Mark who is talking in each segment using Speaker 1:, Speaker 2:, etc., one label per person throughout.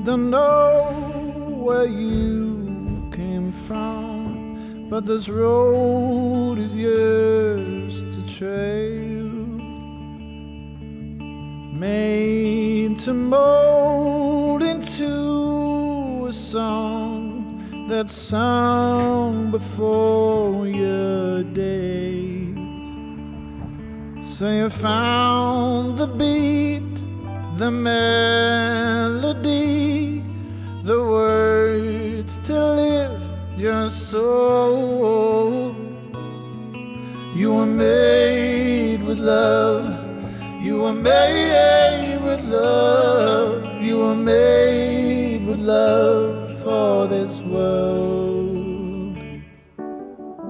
Speaker 1: Don't know where you came from, but this road is yours to trail, made to mold into a song that's sung before your day. So you found the beat, the melody, the words to lift your soul. You were made with love. You were made with love. You were made with love for this world.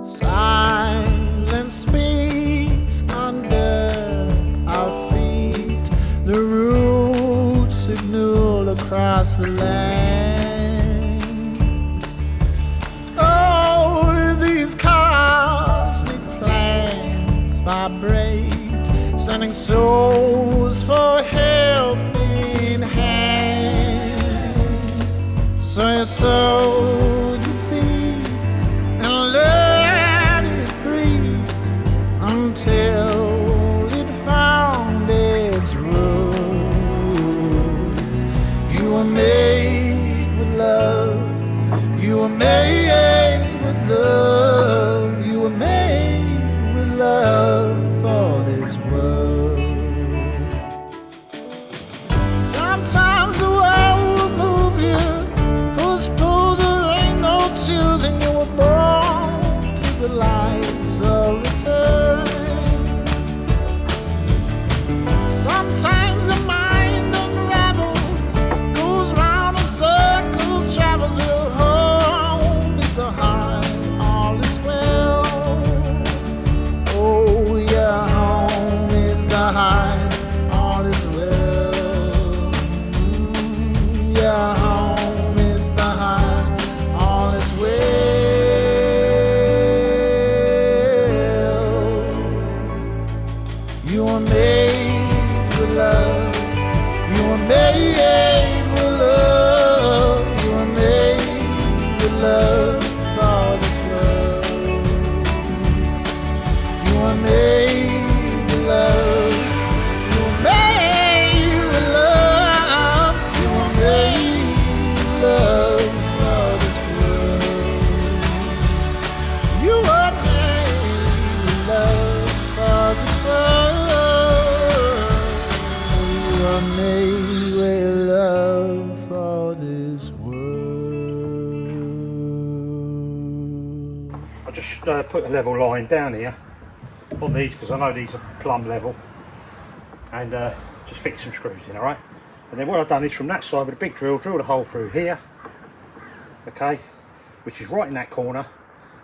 Speaker 1: Silence speaks under our feet. The roots signal across the land. Oh, these cosmic plans vibrate, sending souls for helping hands. So you sow the seed and let it breathe until it found its roots. You were made with love. You were made with love. You were made with love for this world. Sometimes the world will move you, push, pull, there ain't no choosing. You were born to the lights of return. Sometimes your mind unravels, goes round in circles, travels. Your home is the heart, all is well. Oh, your home is the heart, all is well. Your home is the heart, all is well. You were made with love. You were made with love. You were made with love for this world. You were made with love. You were made with love. You were made with love for this world. You were made with love for this world. You were made with love for this world.
Speaker 2: I just put a level line down here on these because I know these are plumb level, and just fix some screws in, alright? And then what I've done is from that side with a big drill, drilled a hole through here, okay, which is right in that corner.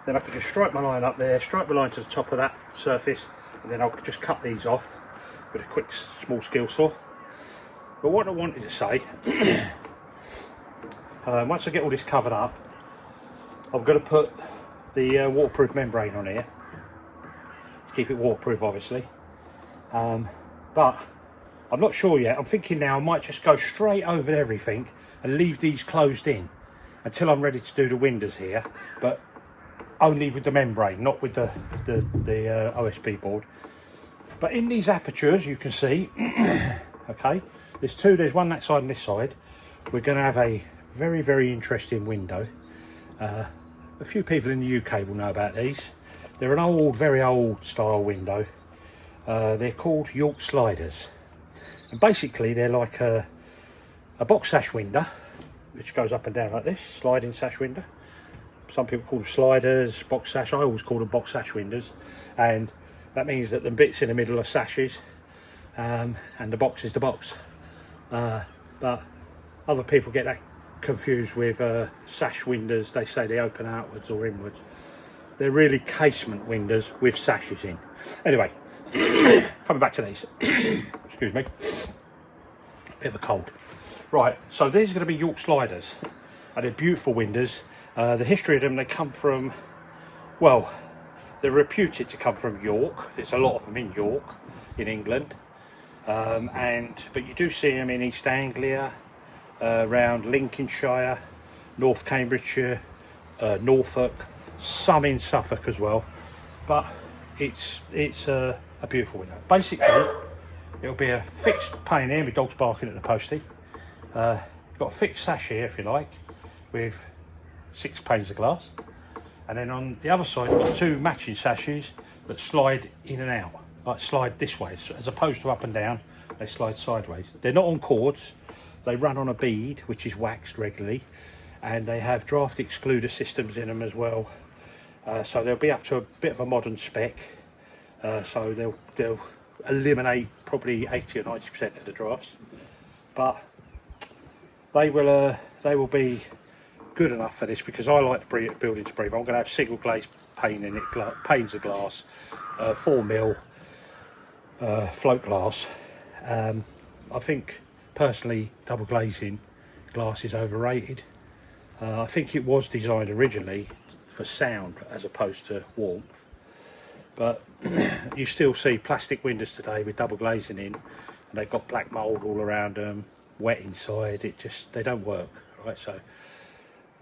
Speaker 2: Then I could just strike my line up there, strike my line to the top of that surface, and then I'll just cut these off with a quick small skill saw. But what I wanted to say, once I get all this covered up, I'm going to put the waterproof membrane on here to keep it waterproof, obviously. But I'm not sure yet. I'm thinking now I might just go straight over everything and leave these closed in until I'm ready to do the windows here, but only with the membrane, not with the OSB board. But in these apertures, you can see, okay, there's two, there's one that side and this side. We're going to have a very, very interesting window. A few people in the UK will know about these. They're an old, very old style window. They're called York sliders. And basically they're like a box sash window, which goes up and down like this, sliding sash window. Some people call them sliders, box sash. I always call them box sash windows. And that means that the bits in the middle are sashes, and the box is the box. But other people get that confused with sash windows. They say they open outwards or inwards. They're really casement windows with sashes in. Anyway, coming back to these. Excuse me. Bit of a cold. Right, so these are going to be York sliders. And they're beautiful windows. The history of them, they come from, well, they're reputed to come from York. There's a lot of them in York, in England. But you do see them in East Anglia, around Lincolnshire, North Cambridgeshire, Norfolk, some in Suffolk as well. But it's a beautiful window. Basically, it'll be a fixed pane here. My dog's barking at the postie. Got a fixed sash here, if you like, with 6 panes of glass, and then on the other side you've got 2 matching sashes that slide in and out, like slide this way, so as opposed to up and down, they slide sideways. They're not on cords, they run on a bead which is waxed regularly, and they have draft excluder systems in them as well. So they'll be up to a bit of a modern spec. So they'll eliminate probably 80 or 90% of the drafts, but they will be good enough for this, because I like the building to breathe. I'm going to have single glazed pane in it, panes of glass, 4mm float glass. I think personally double glazing glass is overrated. I think it was designed originally for sound as opposed to warmth, but you still see plastic windows today with double glazing in, and they've got black mold all around them, wet inside. They don't work, right? So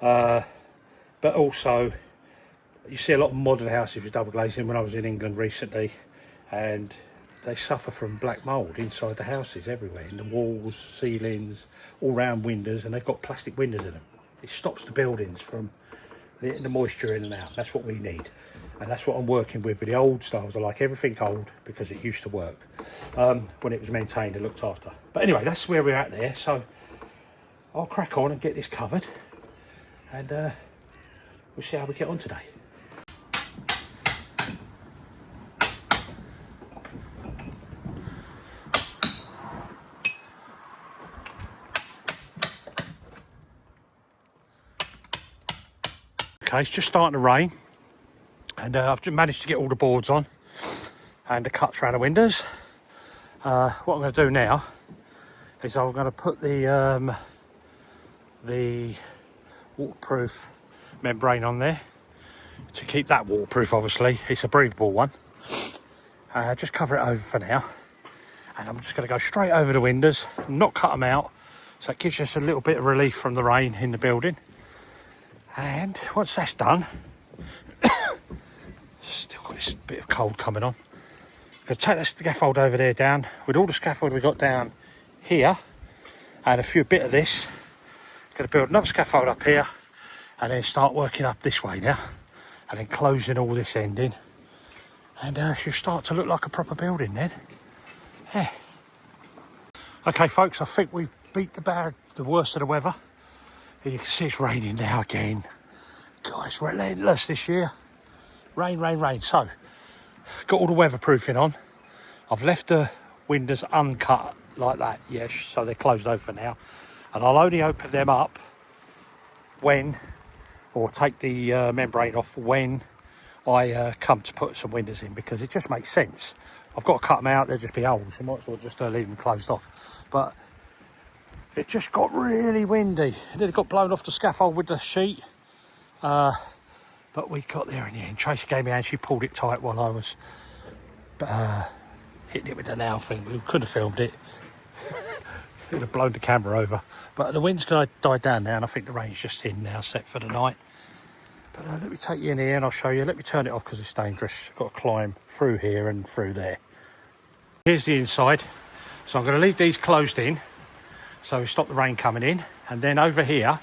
Speaker 2: but also you see a lot of modern houses with double glazing. When I was in England recently, and they suffer from black mold inside the houses everywhere, in the walls, ceilings, all round windows, and they've got plastic windows in them. It stops the buildings from letting the moisture in and out. That's what we need, and that's what I'm working with the old styles. I like everything old because it used to work when it was maintained and looked after. But anyway, that's where we're at there. So I'll crack on and get this covered, and we'll see how we get on today. Okay, it's just starting to rain, and I've just managed to get all the boards on and the cuts around the windows. What I'm going to do now is I'm going to put the waterproof membrane on there to keep that waterproof. Obviously it's a breathable one. Just cover it over for now, and I'm just going to go straight over the windows, not cut them out, so it gives us a little bit of relief from the rain in the building. And once that's done, still got this bit of cold coming on, I'm going to take the scaffold over there down. With all the scaffold we got down here and a few bit of this, going to build another scaffold up here, and then start working up this way now, and then closing all this end in, and she'll start to look like a proper building then. Yeah. Okay folks, I think we've beat the worst of the weather. You can see it's raining now again. God, it's relentless this year. Rain, rain, rain. So, got all the weatherproofing on. I've left the windows uncut like that, yes, so they're closed over for now. And I'll only open them up when, or take the membrane off when I come to put some windows in, because it just makes sense. I've got to cut them out, they'll just be holes. I might as well just leave them closed off. But it just got really windy, and then it got blown off the scaffold with the sheet. But we got there in the end. Tracy gave me a hand, she pulled it tight while I was hitting it with the nail thing. We couldn't have filmed it. It would have blown the camera over. But the wind's died down now, and I think the rain's just in now, set for the night. But let me take you in here and I'll show you. Let me turn it off because it's dangerous. I've got to climb through here and through there. Here's the inside. So I'm going to leave these closed in, so we stop the rain coming in. And then over here,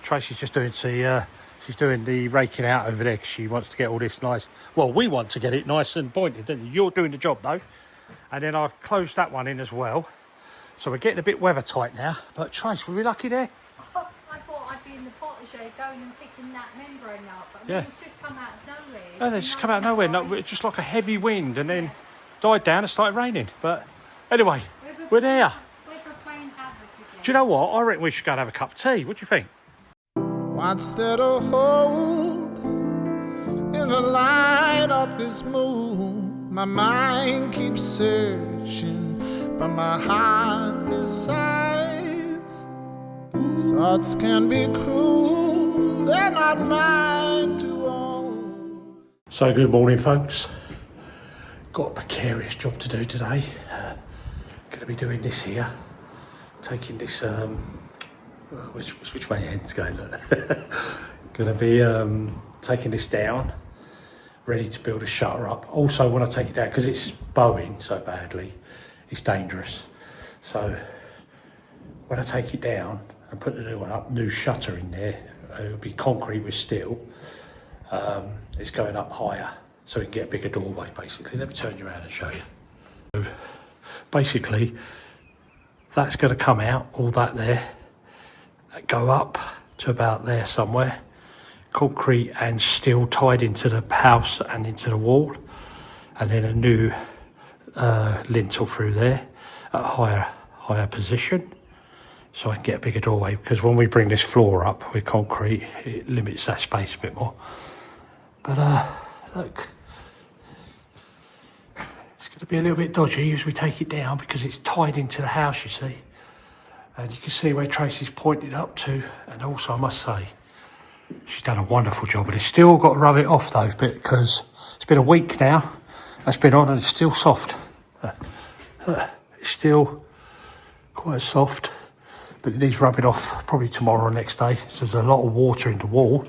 Speaker 2: Tracy's just doing she's doing the raking out over there, because she wants to get all this nice. Well, we want to get it nice and pointed, don't you? You're doing the job though. And then I've closed that one in as well. So we're getting a bit weather tight now. But Trace, were we lucky there?
Speaker 3: I thought I'd be in the potter's shed going and picking that membrane up, but
Speaker 2: Yeah.
Speaker 3: it's just come out of nowhere.
Speaker 2: No, they just come out of nowhere. No, it's just like a heavy wind, and then died down and started raining. But anyway, we're there.
Speaker 3: Weather playing havoc again.
Speaker 2: Do you know what? I reckon we should go and have a cup of tea. What do you think?
Speaker 1: What's there to hold in the light of this moon? My mind keeps searching, but my heart decides. Thoughts can be cruel, they're not mine to own.
Speaker 2: So good morning folks. Got a precarious job to do today. Going to be doing this here, taking this which way your head's going? Gonna be taking this down, ready to build a shutter up. Also, when I take it down, because it's bowing so badly, it's dangerous. So when I take it down and put the new one up, new shutter in there, it'll be concrete with steel. It's going up higher, so we can get a bigger doorway. Basically, let me turn you around and show you. Basically, that's going to come out, all that there, go up to about there somewhere. Concrete and steel tied into the house and into the wall, and then a new lintel through there at a higher position, so I can get a bigger doorway, because when we bring this floor up with concrete, it limits that space a bit more. But look, it's going to be a little bit dodgy as we take it down, because it's tied into the house, you see. And you can see where Tracy's pointed up to. And also, I must say, she's done a wonderful job. And it's still got to rub it off though, because it's been a week now. That's been on and it's still soft. It's still quite soft, but it needs rubbing off probably tomorrow or next day. So there's a lot of water in the wall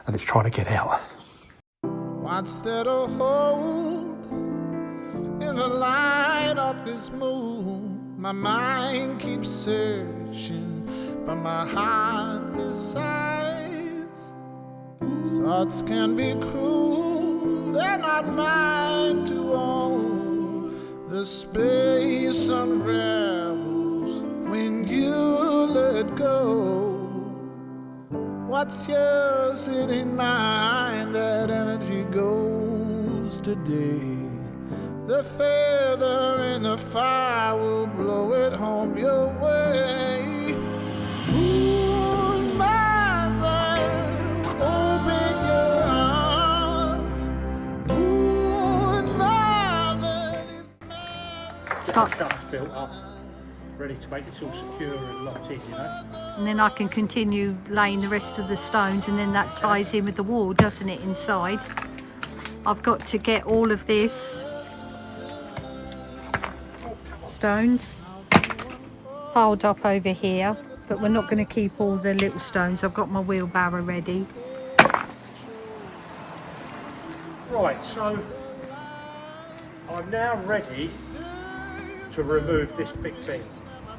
Speaker 2: and it's trying to get out.
Speaker 1: What's there to hold in the light of this moon? My mind keeps searching, but my heart decides. Thoughts can be cruel, they're not mine to own. The space unravels when you let go. What's yours, it ain't mine, that energy goes today. The feather in the fire will blow it home your way. Moon mother, open your arms. Moon mother, this man.
Speaker 2: Stuff built up, ready to make this all secure and locked in, you know.
Speaker 3: And then I can continue laying the rest of the stones, and then that ties in with the wall, doesn't it, inside? I've got to get all of this stones piled up over here, but we're not going to keep all the little stones. I've got my wheelbarrow ready.
Speaker 2: Right, so I'm now ready to remove this big thing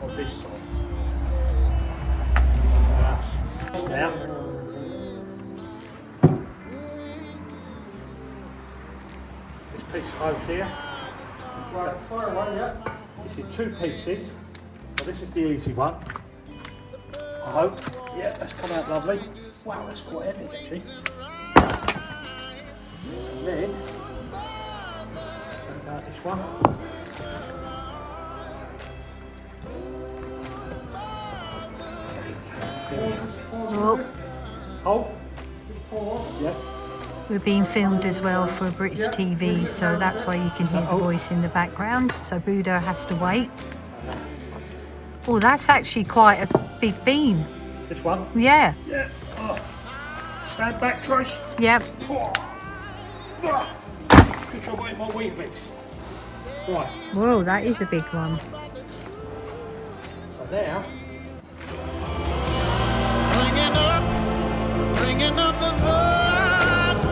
Speaker 2: on this side. Now, this piece of oak here, it's in two pieces, so this is the easy one, I hope. Yeah, that's come out lovely. Wow, that's quite heavy actually. And then, this one. Oh, yeah.
Speaker 3: We're being filmed as well for British TV, so that's why you can hear the voice in the background. So Budo has to wait. Oh, that's actually quite a big beam.
Speaker 2: This one?
Speaker 3: Yeah.
Speaker 2: Yeah. Oh. Stand back, Trace.
Speaker 3: Yep.
Speaker 2: Good job with my wheat mix. Right.
Speaker 3: Whoa, that is a big one.
Speaker 2: So now.
Speaker 1: Bringing up the vibration.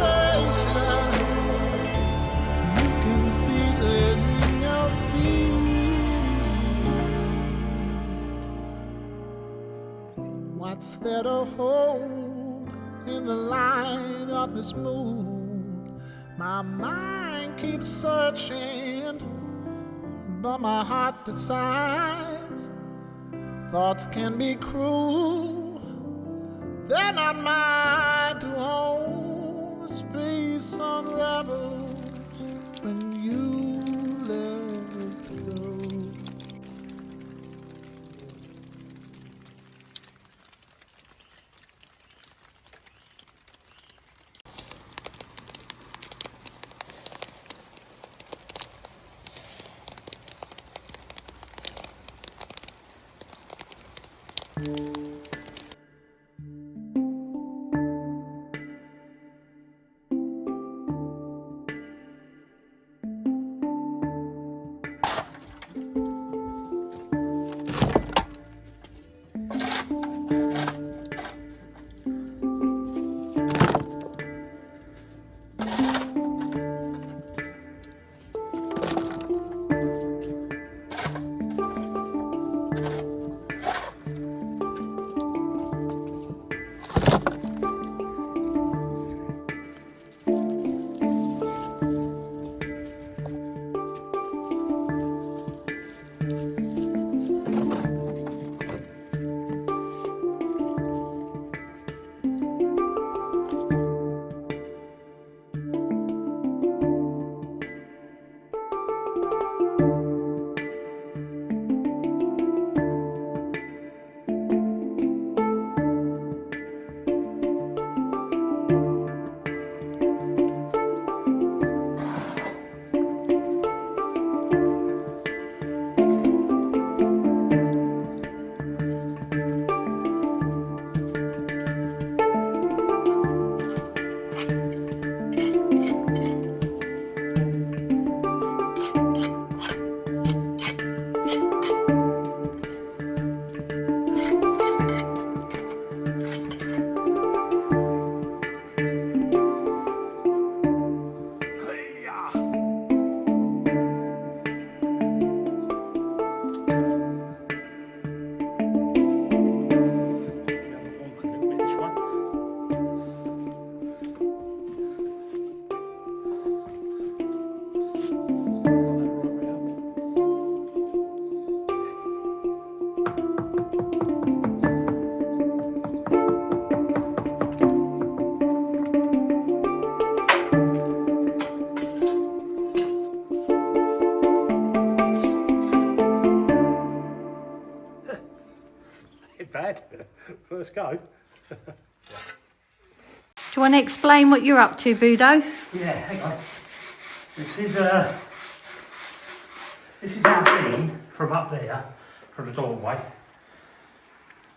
Speaker 1: You can feel it in your feet. What's there to hold in the light of this moon? My mind keeps searching, but my heart decides. Thoughts can be cruel, they're not mine to own. The space unravels when you let go.
Speaker 2: go.
Speaker 3: Do you want to explain what you're up to, Budo?
Speaker 2: Yeah, hang on. This is our beam from up there, from the doorway.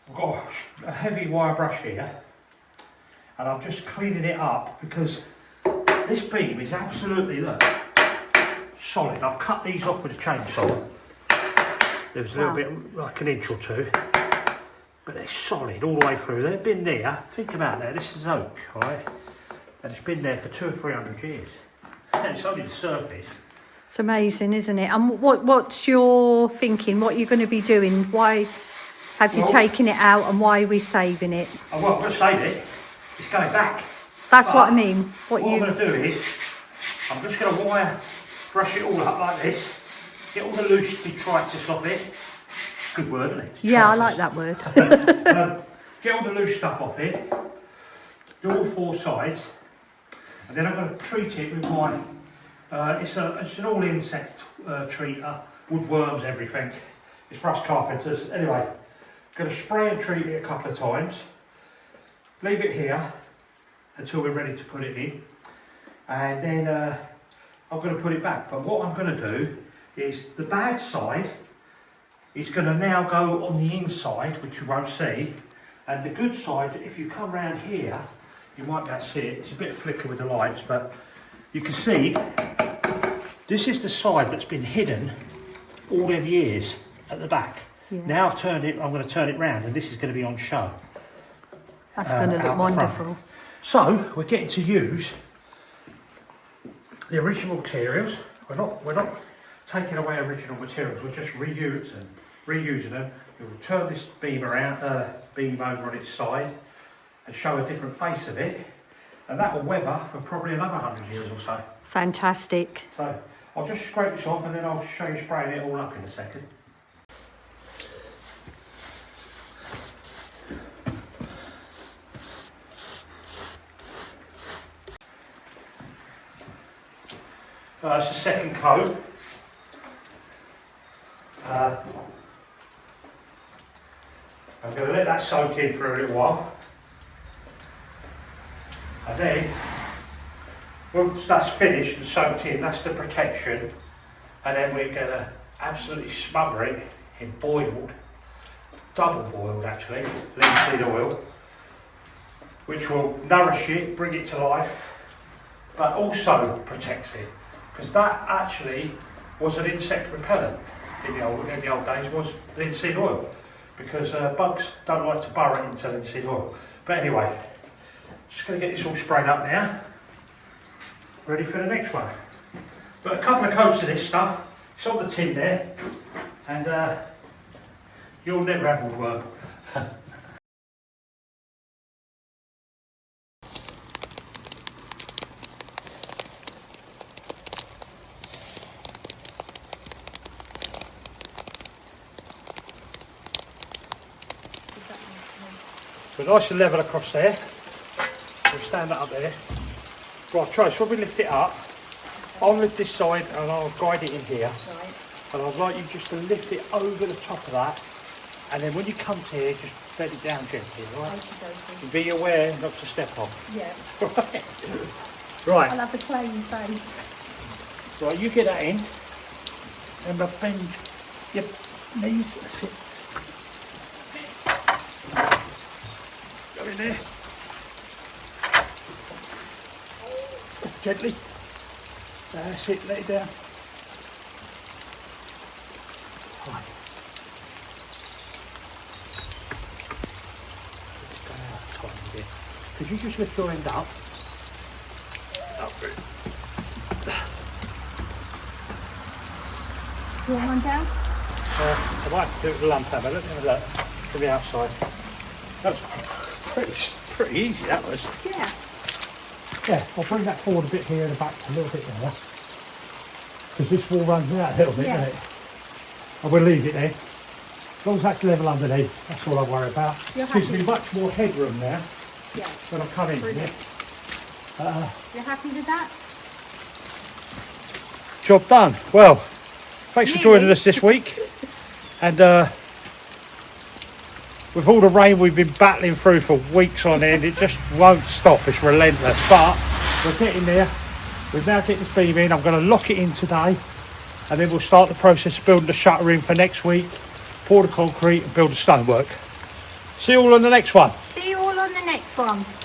Speaker 2: I've got a heavy wire brush here, and I'm just cleaning it up because this beam is absolutely, look, solid. I've cut these off with a chainsaw. There was a little bit, like an inch or two, but they're solid all the way through. They've been there, think about that, this is oak, right? And it's been there for 200 or 300 years. And it's only the surface.
Speaker 3: It's amazing, isn't it? And what's your thinking? What you're going to be doing? Why have you taken it out, and why are we saving it?
Speaker 2: Oh, well, I'm going to save it. It's going back.
Speaker 3: That's what I mean.
Speaker 2: What I'm going to do is, I'm just going to brush it all up like this. Get all the loose detritus off it. Good word, isn't it? Detritus.
Speaker 3: Yeah, I like that word.
Speaker 2: Get all the loose stuff off it. Do all four sides. And then I'm going to treat it with my, it's an all insect treater, woodworms, everything. It's for us carpenters. Anyway, going to spray and treat it a couple of times. Leave it here until we're ready to put it in. And then I'm going to put it back. But what I'm going to do is the bad side is going to now go on the inside, which you won't see. And the good side, if you come round here, you might be able to see it. It's a bit of flicker with the lights, but you can see this is the side that's been hidden all them years at the back. Yeah. Now I've turned it, I'm going to turn it round, and this is going to be on show.
Speaker 3: That's going to look wonderful.
Speaker 2: So we're getting to use the original materials. We're not taking away original materials. We're just reusing them. We'll turn this beam around, beam over on its side, and show a different face of it, and that will weather for probably another 100 years or so.
Speaker 3: Fantastic.
Speaker 2: So I'll just scrape this off, and then I'll show you spraying it all up in a second. That's the second coat. I'm going to let that soak in for a little while. And then, once that's finished and soaked in, that's the protection. And then we're going to absolutely smother it in boiled, double boiled actually, linseed oil, which will nourish it, bring it to life, but also protects it. Because that actually was an insect repellent in the old days, was linseed oil. Because bugs don't like to burrow into linseed oil. But anyway, just going to get this all sprayed up now. Ready for the next one. But a couple of coats of this stuff. It's on the tin there. And you'll never have woodworm. So nice and level across there. We'll stand that up there. Right, Trace, when we lift it up, I'll lift this side and I'll guide it in here. Right. And I'd like you just to lift it over the top of that. And then when you come to here, just bed it down gently, right? Okay. Be aware not to step on.
Speaker 4: Yeah.
Speaker 2: Right.
Speaker 4: I'll have a clean face.
Speaker 2: Right, you get that in. Remember, bend your knees. That's it. Go in there. Gently. That's it, let it down. Right. Let's go out a tiny bit. Could you just lift your end up?
Speaker 4: You want one down?
Speaker 2: I might have to do it with a lump hammer. Let me have a look from the outside. That was pretty easy, that was.
Speaker 4: Yeah.
Speaker 2: Yeah, I'll bring that forward a bit here and the back a little bit there. Because this wall runs out a little bit, doesn't it? I will leave it there. As long as that's level underneath, that's all I worry about. Gives me much more headroom now.
Speaker 4: Yeah.
Speaker 2: When I come in here.
Speaker 4: You're happy with that?
Speaker 2: Job done. Well, thanks for joining us this week. And with all the rain we've been battling through for weeks on end, it just won't stop. It's relentless, but we're getting there. We've now get this beam in. I'm going to lock it in today, and then we'll start the process of building the shutter in for next week, pour the concrete and build the stonework. See you all on the next one.
Speaker 4: See you all on the next one.